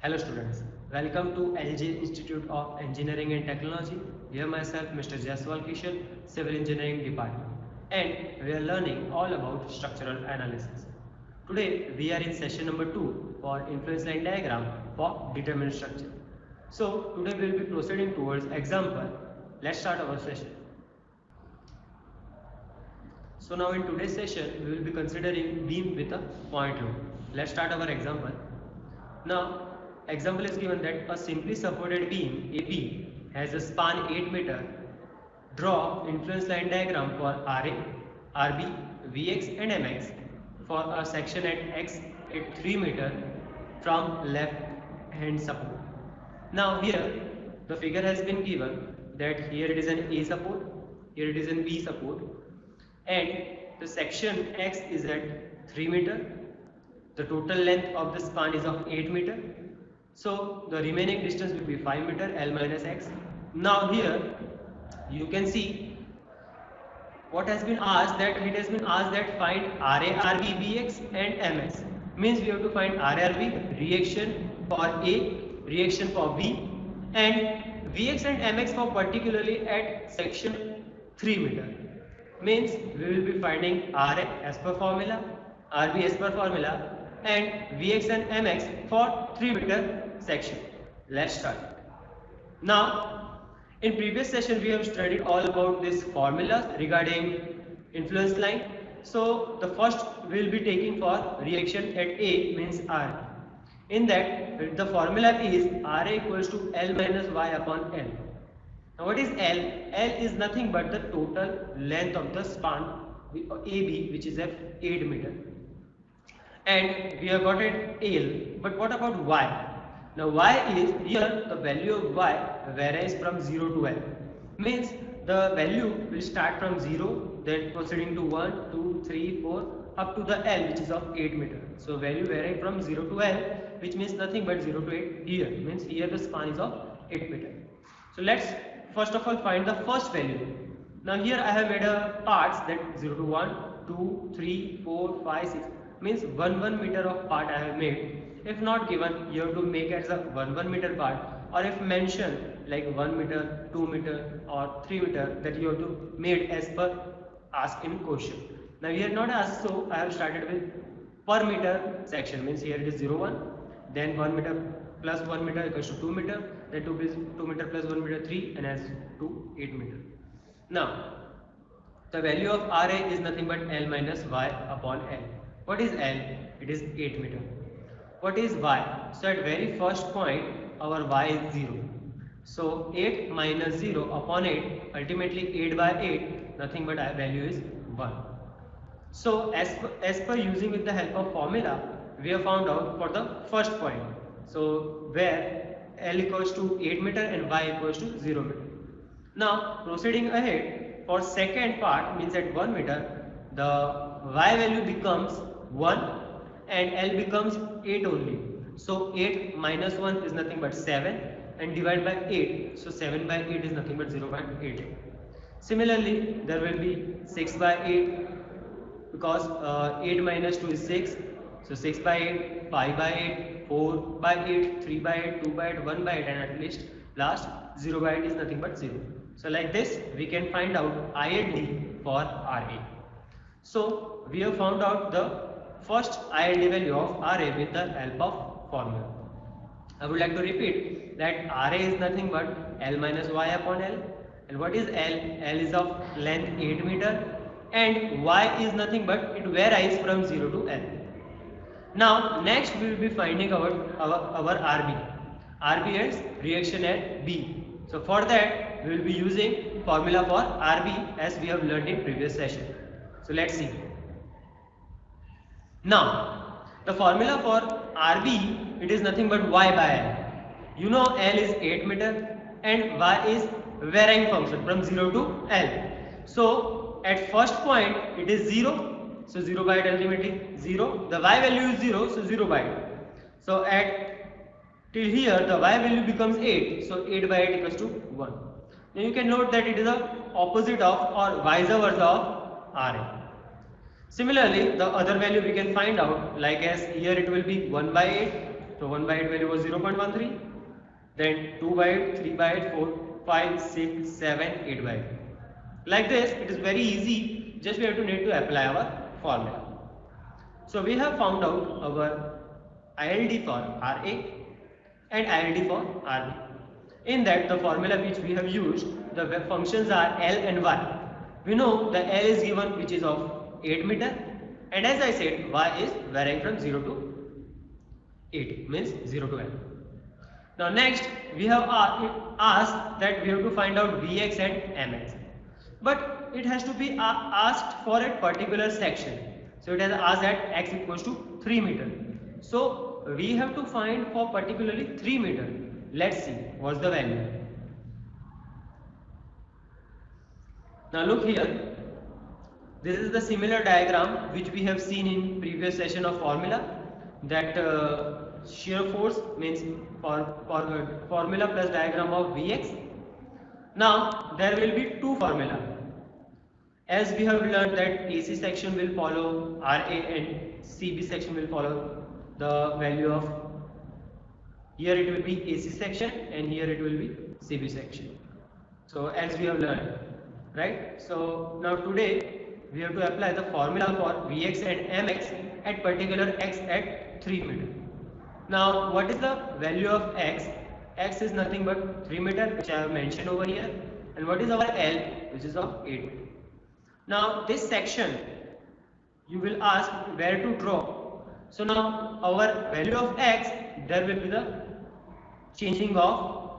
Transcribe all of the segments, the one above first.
Hello students, welcome to LG Institute of Engineering and Technology. Here myself Mr. Jaswal Kishan, Civil Engineering Department, and we are learning all about structural analysis. Today we are in session number 2 for influence line diagram for determinate structure. So today we will be proceeding towards example. Let's start our session. So now in today's session we will be considering beam with a point load. Let's start our example. Now, example is given that a simply supported beam AB has a span 8 meter. Draw influence line diagram for RA, RB, VX and MX for a section at X at 3 meter from left hand support. Now here the figure has been given that here it is an A support, here it is an B support, and the section X is at 3 meter. The total length of the span is of 8 meter. So the remaining distance will be 5 meter, L minus X. Now here you can see what has been asked, that it has been asked that find RA, RB, VX and MX. Means we have to find RA, RB, reaction for A, reaction for B, and VX and MX for particularly at section 3 meter. Means we will be finding RA as per formula, RB as per formula, and Vx and Mx for 3 meter section. Let's start. Now, in previous session we have studied all about this formulas regarding influence line. So the first we will be taking for reaction at A means R. In that the formula is Ra equals to L minus Y upon L. Now what is L? L is nothing but the total length of the span AB, which is at 8 meter. And we have got it L. But what about Y? Now Y is, here the value of Y varies from 0 to L. Means the value will start from 0, then proceeding to 1, 2, 3, 4 up to the L, which is of 8 meter. So value vary from 0 to L, which means nothing but 0 to 8 here. Means here the span is of 8 meter. So let's first of all find the first value. Now here I have made a parts that 0 to 1, 2, 3, 4, 5, 6. Means 1 meter of part I have made. If not given, you have to make as a 1 meter part, or if mentioned like 1 meter, 2 meter or 3 meter, that you have to made as per asked in question. Now here not asked, so I have started with per meter section. Means here it is 0, 1, then 1 meter plus 1 meter equals to 2 meter, then 2 meter plus 1 meter 3, and as to 8 meter. Now the value of Ra is nothing but L minus Y upon L. What is L? It is 8 meter. What is Y? So at very first point our Y is 0. So 8 minus 0 upon 8, ultimately 8 by 8, nothing but our value is 1. So as per using with the help of formula, we have found out for the first point. So where L equals to 8 meter and Y equals to 0 meter. Now proceeding ahead, for second part means at 1 meter, the Y value becomes 1 and L becomes 8 only. So 8 minus 1 is nothing but 7 and divided by 8. So 7 by 8 is nothing but 0.8. Similarly, there will be 6 by 8 because 8 minus 2 is 6. So 6 by 8, 5 by 8, 4 by 8, 3 by 8, 2 by 8, 1 by 8, and at least last 0 by 8 is nothing but 0. So like this we can find out ILD for RA. So we have found out the first ILD value of RA with the help of formula. I would like to repeat that RA is nothing but L minus Y upon L. And what is L? L is of length 8 meter and Y is nothing but it varies from 0 to L. Now next we will be finding our RB. RB is reaction at B. So for that we will be using formula for RB as we have learned in previous session. So let's see. Now the formula for RB, it is nothing but Y by L. You know L is 8 meter and Y is varying function from 0 to L. So at first point it is 0. So 0 by 8 ultimately 0. The Y value is 0. So 0 by 8. So at till here the Y value becomes 8. So 8 by 8 equals to 1. Now you can note that it is the opposite of or vice versa of RA. Similarly, the other value we can find out, like as here it will be 1 by 8 So 1 by 8 value was 0.13. Then 2 by 8, 3 by 8, 4, 5, 6, 7, 8 by 8. Like this, it is very easy. Just we have to need to apply our formula. So we have found out our ILD for RA and ILD for RB. In that, the formula which we have used, the functions are L and Y. We know the L is given which is of 8 meter, and as I said, Y is varying from 0 to 8, means 0 to L. Now next, we have asked that we have to find out Vx and Mx. But it has to be asked for a particular section. So it has asked that x equals to 3 meter. So we have to find for particularly 3 meter. Let's see what's the value. Now look here. This is the similar diagram which we have seen in previous session of formula. That shear force means formula plus diagram of Vx. Now there will be two formula. As we have learned that AC section will follow RA and CB section will follow the value of, here it will be AC section and here it will be CB section. So as we have learned, right? So now today we have to apply the formula for Vx and Mx at particular x at 3 meter. Now what is the value of x? X is nothing but 3 meter, which I have mentioned over here. And what is our L, which is of 8 meter. Now this section you will ask where to draw. So now our value of x, there will be the changing of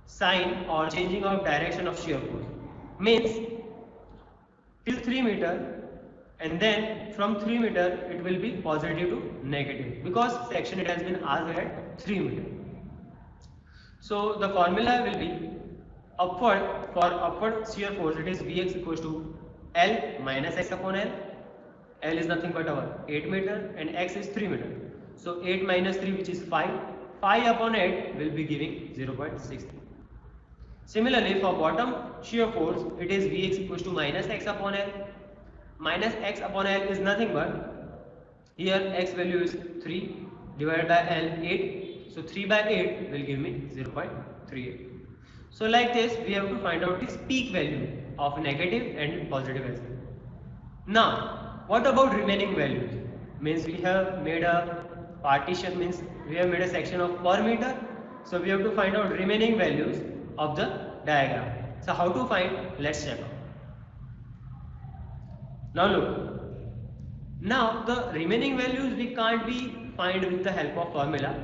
sign or changing of direction of shear force. Means till 3 meter, and then from 3 meter it will be positive to negative because section it has been asked at 3 meter. So the formula will be upward, for upward shear force it is Vx equals to L minus x upon L. L is nothing but our 8 meter and x is 3 meter. So 8 minus 3 which is 5. 5 upon 8 will be giving 0.63. Similarly for bottom shear force it is Vx equals to minus x upon L. Minus x upon L is nothing but, here x value is 3 divided by L 8. So 3 by 8 will give me 0.38. So like this we have to find out this peak value of negative and positive as well. Now what about remaining values? Means we have made a partition, means we have made a section of per meter. So we have to find out remaining values of the diagram. So how to find? Let's check out. Now look. Now the remaining values we can't be find with the help of formula.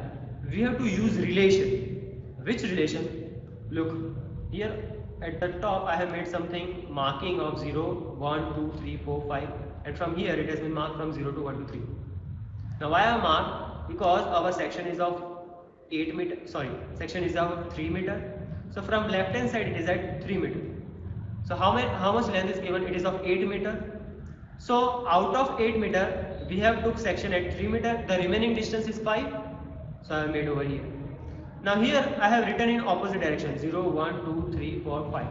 We have to use relation. Which relation? Look here at the top I have made something marking of 0, 1, 2, 3, 4, 5, and from here it has been marked from 0 to 1 to 3. Now why I have marked? Because our section is of 8 meter, section is of 3 meter. So from left hand side it is at 3 meter. So how much length is given? It is of 8 meter. So out of 8 meter we have took section at 3 meter. The remaining distance is 5. So I have made over here. Now here I have written in opposite direction 0, 1, 2, 3, 4, 5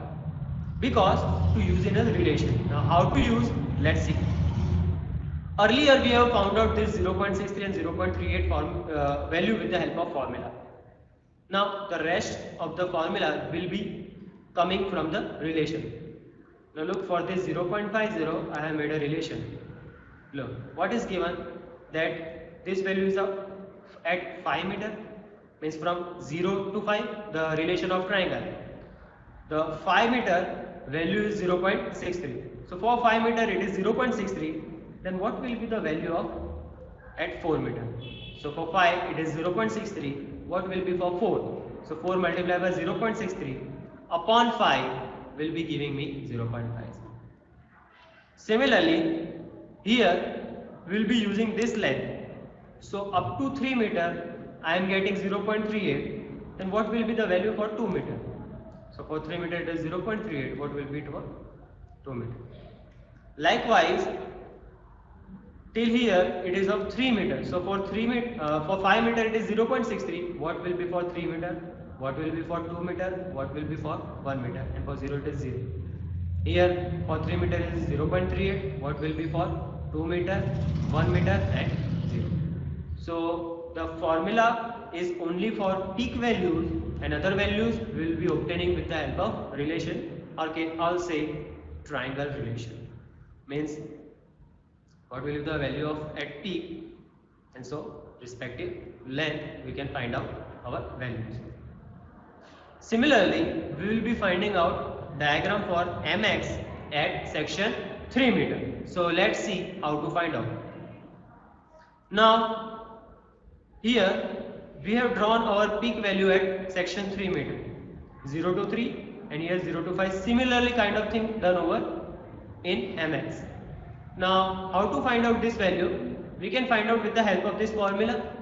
because to use in a relation. Now how to use? Let's see. Earlier we have found out this 0.63 and 0.38 value with the help of formula. Now the rest of the formula will be coming from the relation. Now look, for this 0.50 I have made a relation. Look what is given, that this value is at 5 meter, means from 0 to 5 the relation of triangle. The 5 meter value is 0.63. So for 5 meter it is 0.63. Then what will be the value of at 4 meter? So for 5 it is 0.63. What will be for 4? So 4 multiplied by 0.63 upon 5 will be giving me 0.5. Similarly, here we will be using this length. So up to 3 meter I am getting 0.38. Then what will be the value for 2 meter? So for 3 meter it is 0.38. What will be it for 2 meter? Likewise, till here it is of 3 meter. So for 5 meter it is 0.63. What will be for 3 meter? What will be for 2 meter? What will be for 1 meter? And for 0 it is 0. Here for 3 meter it is 0.38. What will be for 2 meter, 1 meter and 0. So the formula is only for peak values and other values we will be obtaining with the help of relation, or can all say triangle relation. Means what will be the value of at peak, and so respective length we can find out our values. Similarly, we will be finding out diagram for mx at section 3 meter. So let's see how to find out. Now here we have drawn our peak value at section 3 meter, 0 to 3, and here 0 to 5. Similarly kind of thing done over in mx. Now how to find out this value? We can find out with the help of this formula.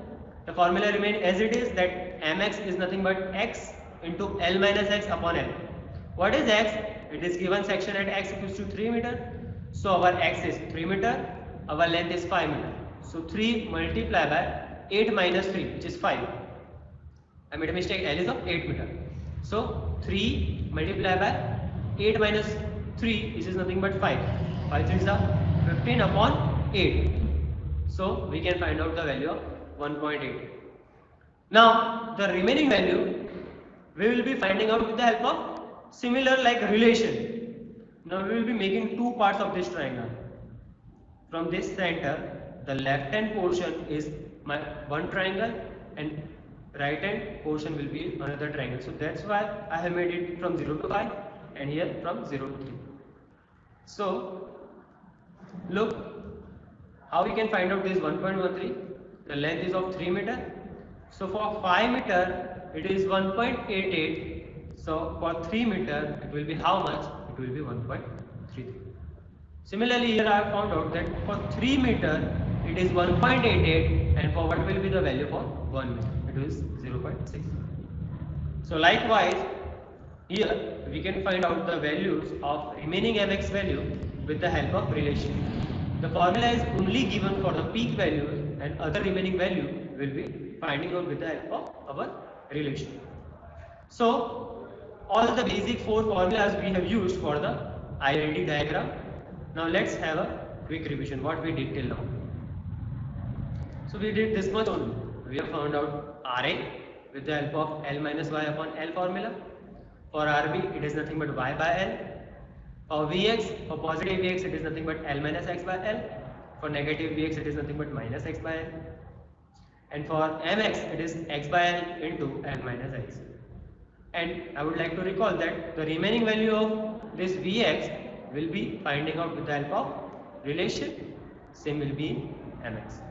The formula remains as it is, that mx is nothing but x into L minus x upon L. What is x? It is given section at x equals to 3 meter. So our x is 3 meter, our length is 5 meter. So 3 multiplied by 8 minus 3, which is 5. I made a mistake, L is of 8 meter. So 3 multiplied by 8 minus 3, this is nothing but 5. 5 3 is 15 upon 8. So we can find out the value of 1.8. Now the remaining value we will be finding out with the help of similar like relation. Now we will be making two parts of this triangle. From this center, the left hand portion is my one triangle and right hand portion will be another triangle. So that's why I have made it from 0 to 5 and here from 0 to 3. So look how we can find out this 1.13. The length is of 3 meter. So for 5 meter it is 1.88. So for 3 meter it will be how much? It will be 1.33. Similarly here I have found out that for 3 meter it is 1.88, and for what will be the value for 1 meter? It is 0.6. So likewise here we can find out the values of remaining mx value with the help of relation. The formula is only given for the peak value, and other remaining value will be finding out with the help of our relation. So all the basic 4 formulas we have used for the ILD diagram. Now let's have a quick revision what we did till now. So we did this much only. We have found out RA with the help of L minus y upon L formula. For RB it is nothing but y by L. For Vx, for positive Vx it is nothing but L minus x by L. For negative Vx it is nothing but minus x by L. And for Mx it is x by L into L minus x. And I would like to recall that the remaining value of this Vx will be finding out with the help of relation. Same will be in Mx.